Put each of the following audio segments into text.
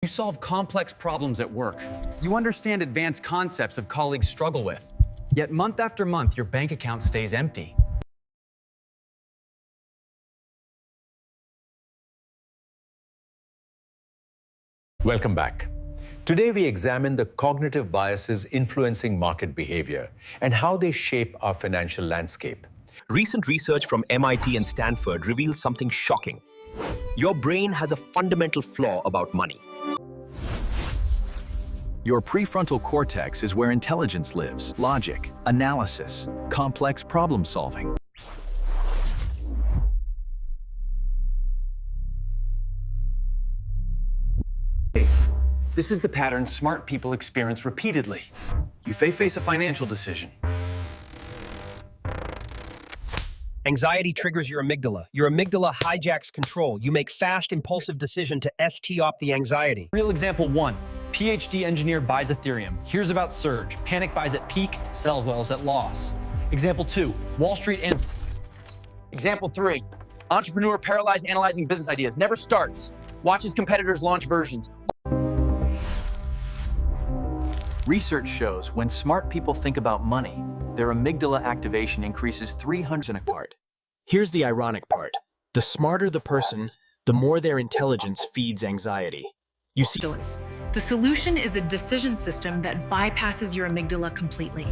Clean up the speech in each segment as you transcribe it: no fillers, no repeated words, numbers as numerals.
You solve complex problems at work. You understand advanced concepts of colleagues struggle with. Yet month after month, your bank account stays empty. Welcome back. Today we examine the cognitive biases influencing market behavior and how they shape our financial landscape. Recent research from MIT and Stanford reveals something shocking. Your brain has a fundamental flaw about money. Your prefrontal cortex is where intelligence lives, logic, analysis, complex problem solving. This is the pattern smart people experience repeatedly. You face a financial decision. Anxiety triggers your amygdala. Your amygdala hijacks control. You make fast, impulsive decision to ST-op the anxiety. Real example 1. PhD engineer buys Ethereum, hears about surge, panic buys at peak, sells at loss. Example 2. Wall Street ends. Example 3. Entrepreneur paralyzed analyzing business ideas, never starts. Watches competitors launch versions. Research shows when smart people think about money, their amygdala activation increases 300 apart. Here's the ironic part. The smarter the person, the more their intelligence feeds anxiety. You see, the solution is a decision system that bypasses your amygdala completely.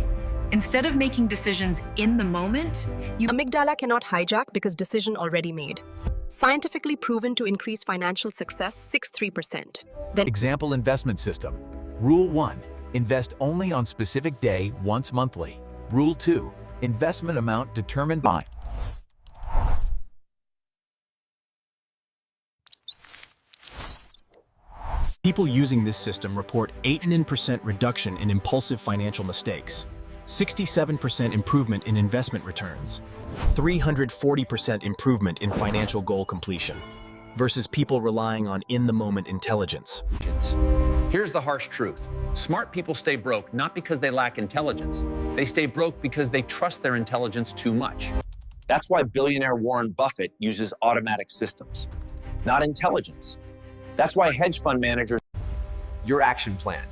Instead of making decisions in the moment, amygdala cannot hijack because decision already made. Scientifically proven to increase financial success 63%. Then Example investment system. Rule 1. Invest only on specific day once monthly. Rule 2. Investment amount determined by people using this system report 8% reduction in impulsive financial mistakes, 67% improvement in investment returns, 340% improvement in financial goal completion, versus people relying on in-the-moment intelligence. Here's the harsh truth. Smart people stay broke not because they lack intelligence. They stay broke because they trust their intelligence too much. That's why billionaire Warren Buffett uses automatic systems, not intelligence. That's why hedge fund managers... Your action plan.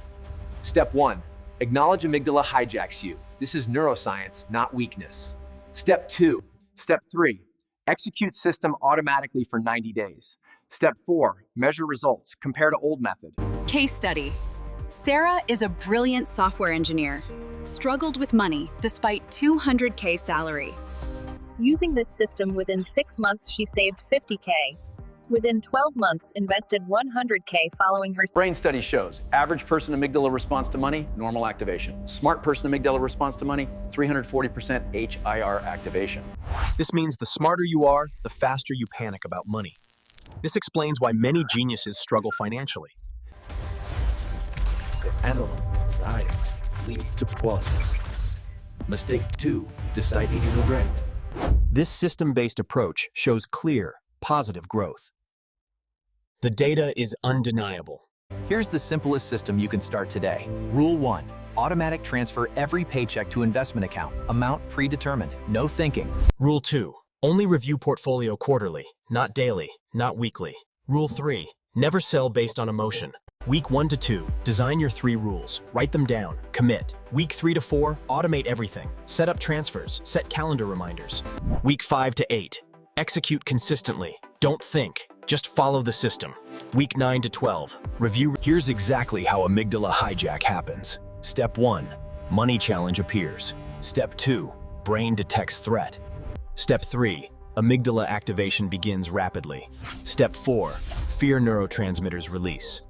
Step 1, acknowledge amygdala hijacks you. This is neuroscience, not weakness. Step 2, Step 3, execute system automatically for 90 days. Step 4, measure results, compare to old method. Case study. Sarah is a brilliant software engineer, struggled with money despite $200K salary. Using this system within 6 months, she saved $50K. Within 12 months, invested $100K following her... Brain study shows average person amygdala response to money, normal activation. Smart person amygdala response to money, 340% HIR activation. This means the smarter you are, the faster you panic about money. This explains why many geniuses struggle financially. The analyze leads to pauses. Mistake 2, deciding regret. This system-based approach shows clear, positive growth. The data is undeniable. Here's the simplest system you can start today. Rule 1. Automatic transfer every paycheck to investment account. Amount predetermined. No thinking. Rule 2. Only review portfolio quarterly, not daily, not weekly. Rule 3. Never sell based on emotion. Week 1 to 2, design your 3 rules. Write them down. Commit. Week 3 to 4, automate everything. Set up transfers. Set calendar reminders. Week 5 to 8, execute consistently. Don't think. Just follow the system. Week 9 to 12, review. Here's exactly how amygdala hijack happens. Step 1, money challenge appears. Step 2, brain detects threat. Step 3, amygdala activation begins rapidly. Step 4, fear neurotransmitters release.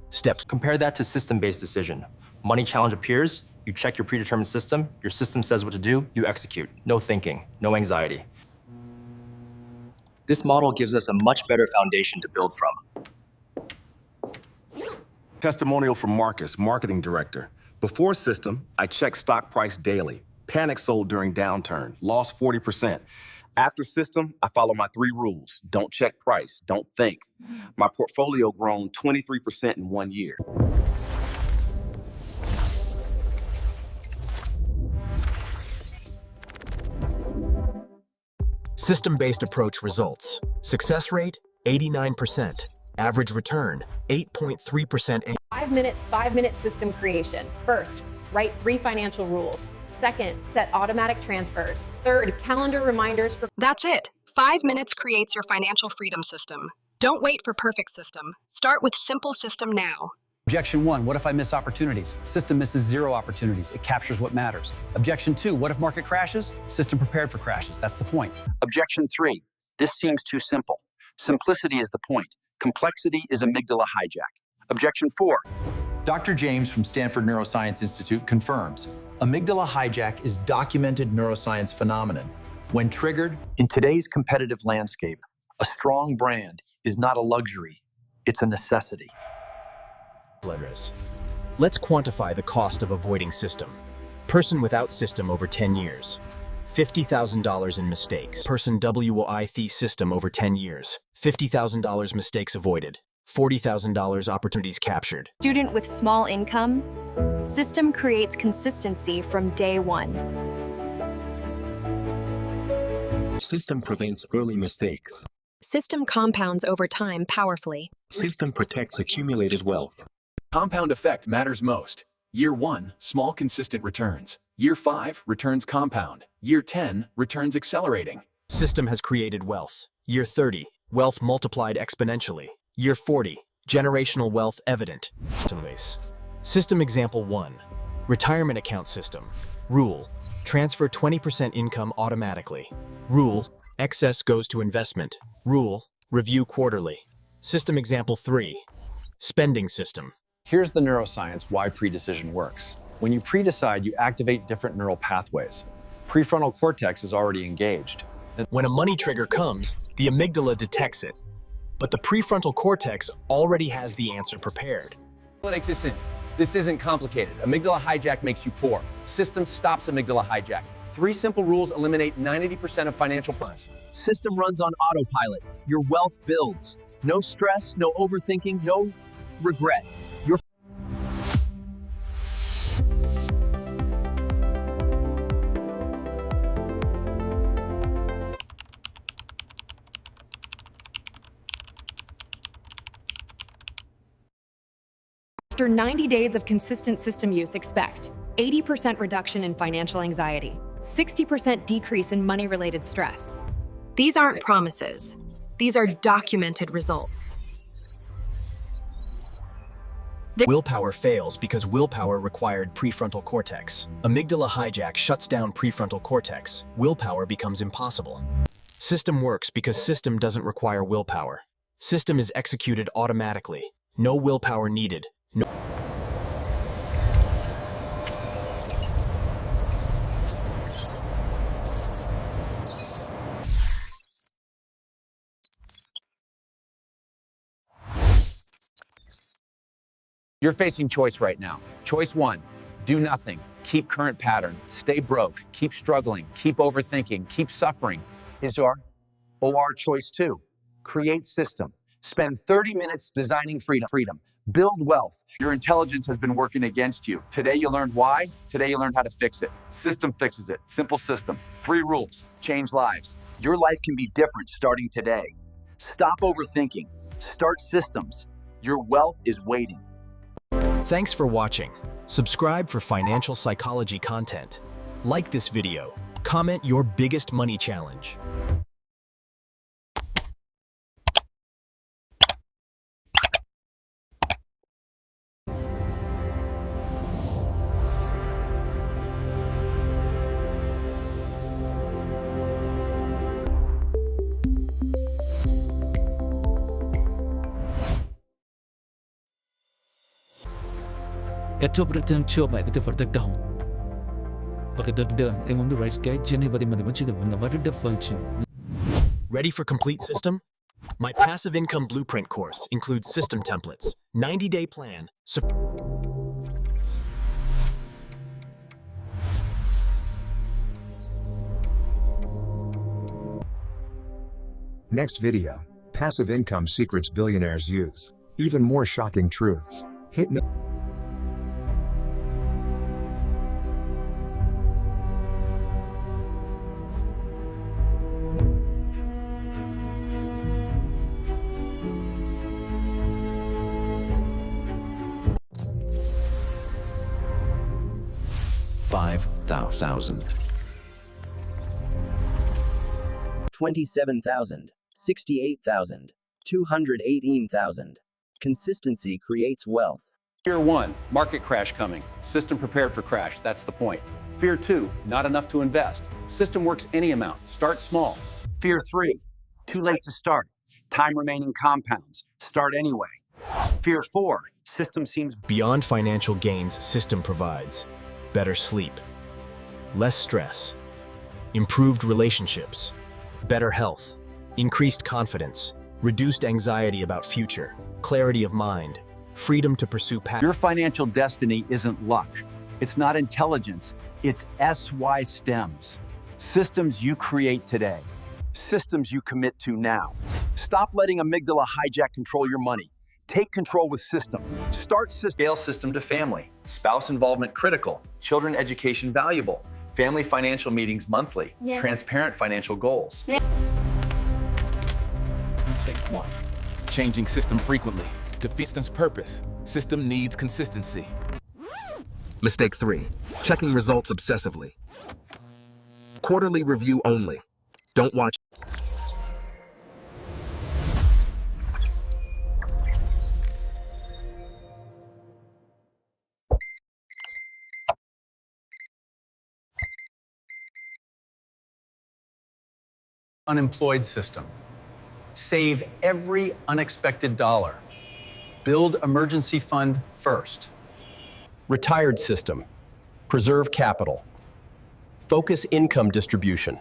Compare that to system-based decision. Money challenge appears, you check your predetermined system, your system says what to do, you execute. No thinking, no anxiety. This model gives us a much better foundation to build from. Testimonial from Marcus, marketing director. Before system, I checked stock price daily. Panic sold during downturn, lost 40%. After system, I follow my 3 rules. Don't check price, don't think. My portfolio grown 23% in 1 year. System-based approach results. Success rate, 89%. Average return, 8.3%. 5-minute system creation. First, write 3 financial rules. Second, set automatic transfers. Third, calendar reminders for... That's it. 5 minutes creates your financial freedom system. Don't wait for perfect system. Start with simple system now. Objection 1, what if I miss opportunities? System misses 0 opportunities. It captures what matters. Objection 2, what if market crashes? System prepared for crashes. That's the point. Objection 3, this seems too simple. Simplicity is the point. Complexity is amygdala hijack. Objection 4. Dr. James from Stanford Neuroscience Institute confirms amygdala hijack is documented neuroscience phenomenon. When triggered, in today's competitive landscape, a strong brand is not a luxury, it's a necessity. Letters. Let's quantify the cost of avoiding system. Person without system over 10 years. $50,000 in mistakes. Person WIT system over 10 years. $50,000 mistakes avoided. $40,000 opportunities captured. Student with small income. System creates consistency from day one. System prevents early mistakes. System compounds over time powerfully. System protects accumulated wealth. Compound effect matters most. Year 1, small consistent returns. Year 5, returns compound. Year 10, returns accelerating. System has created wealth. Year 30, wealth multiplied exponentially. Year 40, generational wealth evident. System example 1, retirement account system. Rule, transfer 20% income automatically. Rule, excess goes to investment. Rule, review quarterly. System example 3, spending system. Here's the neuroscience why predecision works. When you predecide, you activate different neural pathways. Prefrontal cortex is already engaged. When a money trigger comes, the amygdala detects it. But the prefrontal cortex already has the answer prepared. This isn't complicated. Amygdala hijack makes you poor. System stops amygdala hijack. 3 simple rules eliminate 90% of financial plans. System runs on autopilot. Your wealth builds. No stress, no overthinking, no regret. Your After 90 days of consistent system use, expect 80% reduction in financial anxiety, 60% decrease in money-related stress. These aren't promises. These are documented results. Willpower fails because willpower required prefrontal cortex. Amygdala hijack shuts down prefrontal cortex. Willpower becomes impossible. System works because system doesn't require willpower. System is executed automatically. No willpower needed. No. You're facing choice right now. Choice 1, do nothing. Keep current pattern. Stay broke. Keep struggling. Keep overthinking. Keep suffering. Or choice 2, create system. Spend 30 minutes designing freedom. Build wealth. Your intelligence has been working against you. Today you learned why. Today you learned how to fix it. System fixes it. Simple system. 3 rules. Change lives. Your life can be different starting today. Stop overthinking. Start systems. Your wealth is waiting. Thanks for watching. Subscribe for financial psychology content. Like this video. Comment your biggest money challenge. Katobratan coba itu verdacht. Bagdadda, I'm on the right sky. Jenny, but I'm the function. Ready for complete system? My passive income blueprint course includes system templates, 90-day plan. Next video, passive income secrets billionaires use. Even more shocking truths. Hit 5,000. 27,000. 68,000. 218,000. Consistency creates wealth. Fear 1, market crash coming. System prepared for crash, that's the point. Fear 2, not enough to invest. System works any amount, start small. Fear 3, too late to start. Time remaining compounds, start anyway. Fear 4, system seems Beyond financial gains, system provides better sleep, less stress, improved relationships, better health, increased confidence, reduced anxiety about future, clarity of mind, freedom to pursue Your financial destiny isn't luck. It's not intelligence. It's SY stems. Systems you create today. Systems you commit to now. Stop letting amygdala hijack control your money. Take control with system. Start Scale system to family. Spouse involvement critical. Children education valuable. Family financial meetings monthly. Yeah. Transparent financial goals. Mistake 1. Changing system frequently. Defeats system's purpose. System needs consistency. Mistake 3. Checking results obsessively. Quarterly review only. Don't watch. Unemployed system. Save every unexpected dollar. Build emergency fund first. Retired system. Preserve capital. Focus income distribution.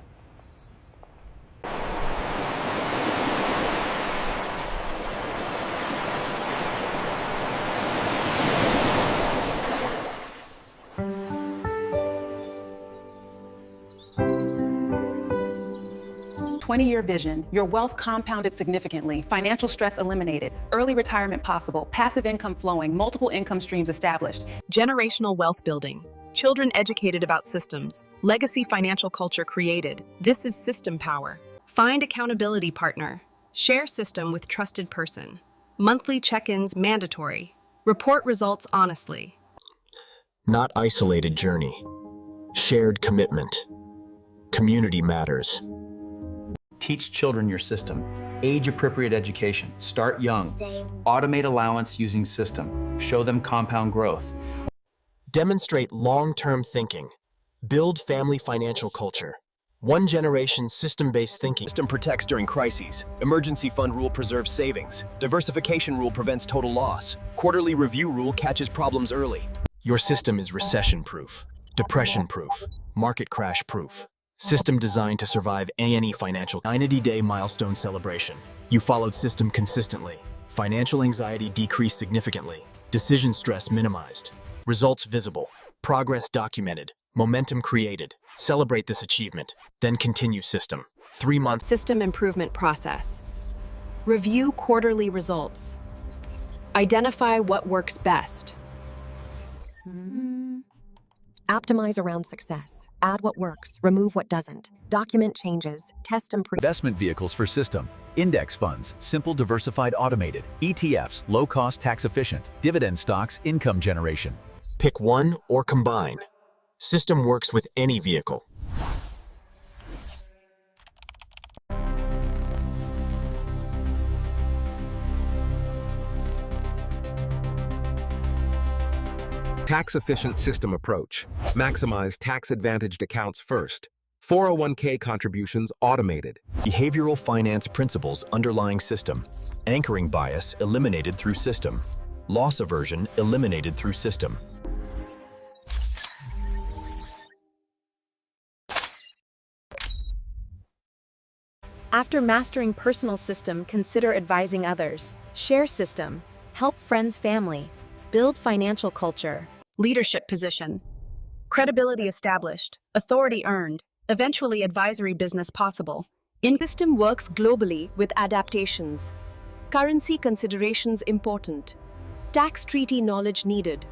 Year vision, your wealth compounded significantly, financial stress eliminated, early retirement possible, passive income flowing, multiple income streams established. Generational wealth building. Children educated about systems. Legacy financial culture created. This is system power. Find accountability partner. Share system with trusted person. Monthly check-ins mandatory. Report results honestly. Not isolated journey. Shared commitment. Community matters. Teach children your system. Age-appropriate education. Start young. Automate allowance using system. Show them compound growth. Demonstrate long-term thinking. Build family financial culture. One generation system-based thinking. System protects during crises. Emergency fund rule preserves savings. Diversification rule prevents total loss. Quarterly review rule catches problems early. Your system is recession-proof, depression-proof, market crash-proof. System designed to survive any financial 90-day milestone celebration. You followed system consistently. Financial anxiety decreased significantly. Decision stress minimized. Results visible. Progress documented. Momentum created. Celebrate this achievement. Then continue system. 3-month System improvement process. Review quarterly results. Identify what works best. Optimize around success. Add what works, remove what doesn't. Document changes, test investment vehicles for system. Index funds, simple, diversified, automated. ETFs, low-cost, tax-efficient. Dividend stocks, income generation. Pick one or combine. System works with any vehicle. Tax-efficient system approach. Maximize tax-advantaged accounts first. 401k contributions automated. Behavioral finance principles underlying system. Anchoring bias eliminated through system. Loss aversion eliminated through system. After mastering personal system, consider advising others. Share system. Help friends, family. Build financial culture. Leadership position. Credibility established. Authority earned. Eventually advisory business possible. System works globally with adaptations. Currency considerations important. Tax treaty knowledge needed.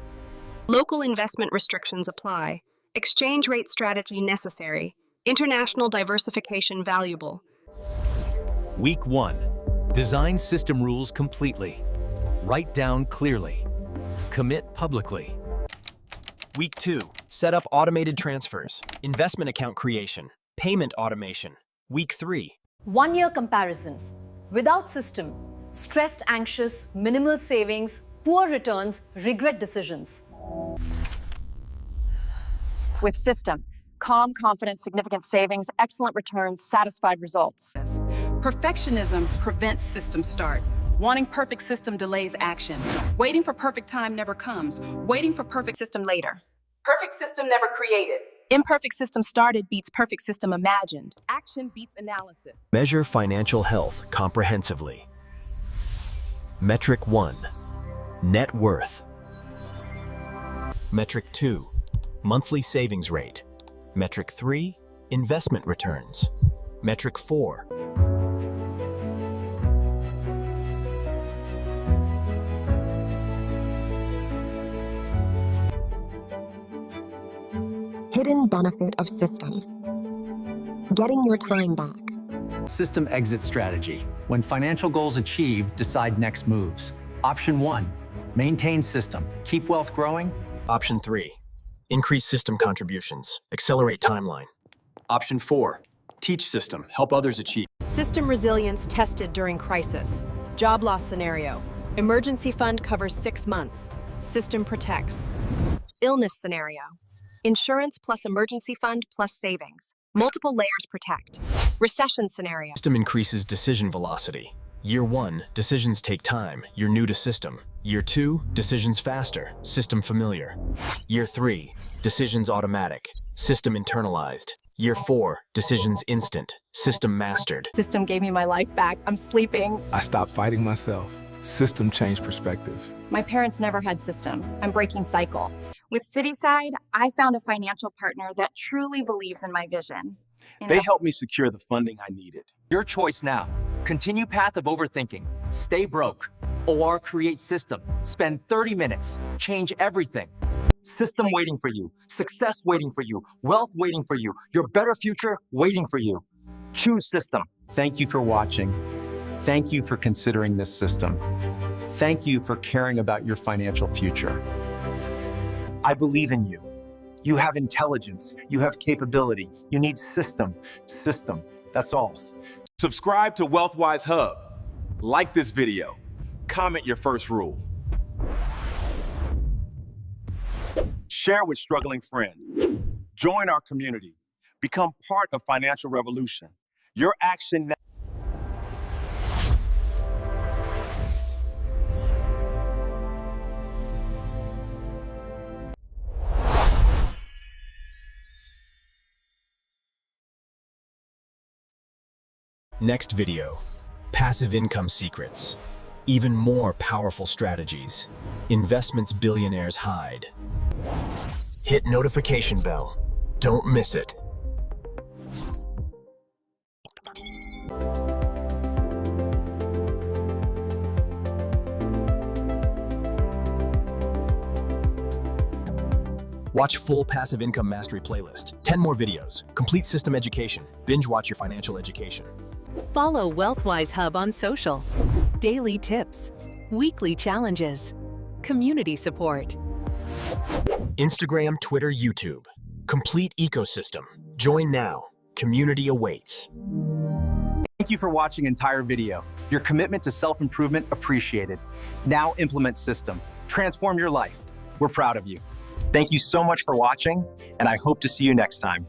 Local investment restrictions apply. Exchange rate strategy necessary. International diversification valuable. Week 1. Design system rules completely. Write down clearly. Commit publicly. Week 2. Set up automated transfers, investment account creation, payment automation. Week 3. 1 year comparison. Without system, stressed, anxious, minimal savings, poor returns, regret decisions. With system, calm, confident, significant savings, excellent returns, satisfied results. Perfectionism prevents system start. Wanting perfect system delays action. Waiting for perfect time never comes. Waiting for perfect system later. Perfect system never created. Imperfect system started beats perfect system imagined. Action beats analysis. Measure financial health comprehensively. Metric 1. Net worth. Metric 2. Monthly savings rate. Metric 3. Investment returns. Metric 4. Hidden benefit of system. Getting your time back. System exit strategy. When financial goals achieved, decide next moves. Option 1, maintain system. Keep wealth growing. Option 3. Increase system contributions. Accelerate timeline. Option 4, teach system. Help others achieve. System resilience tested during crisis. Job loss scenario. Emergency fund covers 6 months. System protects. Illness scenario. Insurance plus emergency fund plus savings. Multiple layers protect. Recession scenario. System increases decision velocity. Year 1, decisions take time. You're new to system. Year 2, decisions faster. System familiar. Year 3, decisions automatic. System internalized. Year 4, decisions instant. System mastered. System gave me my life back. I'm sleeping. I stopped fighting myself. System changed perspective. My parents never had system. I'm breaking cycle. With Cityside, I found a financial partner that truly believes in my vision. They helped me secure the funding I needed. Your choice now. Continue path of overthinking. Stay broke. Or create system. Spend 30 minutes. Change everything. System waiting for you. Success waiting for you. Wealth waiting for you. Your better future waiting for you. Choose system. Thank you for watching. Thank you for considering this system. Thank you for caring about your financial future. I believe in you. You have intelligence. You have capability. You need system. System. That's all. Subscribe to WealthWise Hub. Like this video. Comment your first rule. Share with struggling friend. Join our community. Become part of financial revolution. Your action now. Next video, passive income secrets. Even more powerful strategies. Investments billionaires hide. Hit notification bell. Don't miss it. Watch full passive income mastery playlist. 10 more videos. Complete system education. Binge watch your financial education. Follow WealthWise Hub on social. Daily tips, weekly challenges, community support. Instagram, Twitter, YouTube. Complete ecosystem. Join now. Community awaits. Thank you for watching entire video. Your commitment to self-improvement appreciated. Now implement system. Transform your life. We're proud of you. Thank you so much for watching, and I hope to see you next time.